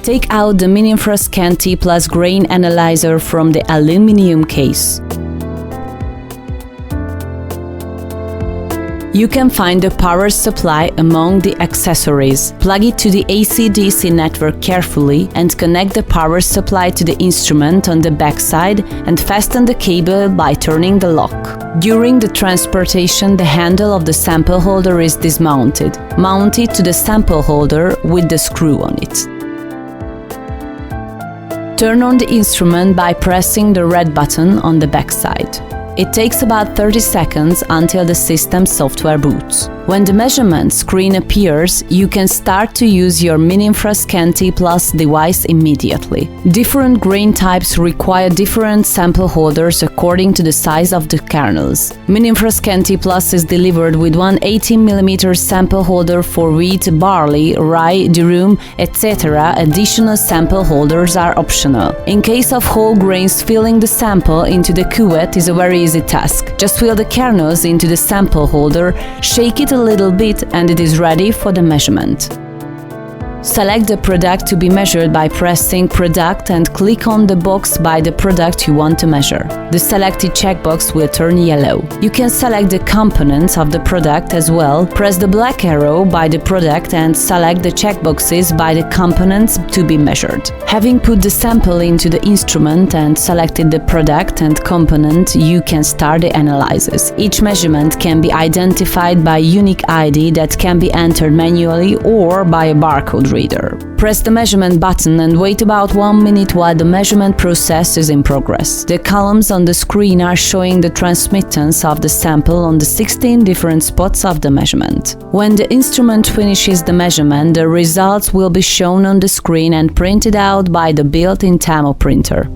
Take out the Mininfra ScanT Plus grain analyzer from the aluminum case. You can find the power supply among the accessories. Plug it to the AC/DC network carefully and connect the power supply to the instrument on the backside and fasten the cable by turning the lock. During the transportation, the handle of the sample holder is dismounted. Mount it to the sample holder with the screw on it. Turn on the instrument by pressing the red button on the backside. It takes about 30 seconds until the system software boots. When the measurement screen appears, you can start to use your Mininfra ScanT Plus device immediately. Different grain types require different sample holders according to the size of the kernels. Mininfra ScanT Plus is delivered with one 18mm sample holder for wheat, barley, rye, durum, etc. Additional sample holders are optional. In case of whole grains, filling the sample into the cuvette is a very easy task. Just fill the kernels into the sample holder, shake it a little bit, and it is ready for the measurement. Select the product to be measured by pressing Product and click on the box by the product you want to measure. The selected checkbox will turn yellow. You can select the components of the product as well. Press the black arrow by the product and select the checkboxes by the components to be measured. Having put the sample into the instrument and selected the product and component, you can start the analysis. Each measurement can be identified by a unique ID that can be entered manually or by a barcode reader. Press the measurement button and wait about 1 minute while the measurement process is in progress. The columns on the screen are showing the transmittance of the sample on the 16 different spots of the measurement. When the instrument finishes the measurement, the results will be shown on the screen and printed out by the built-in Thermo printer.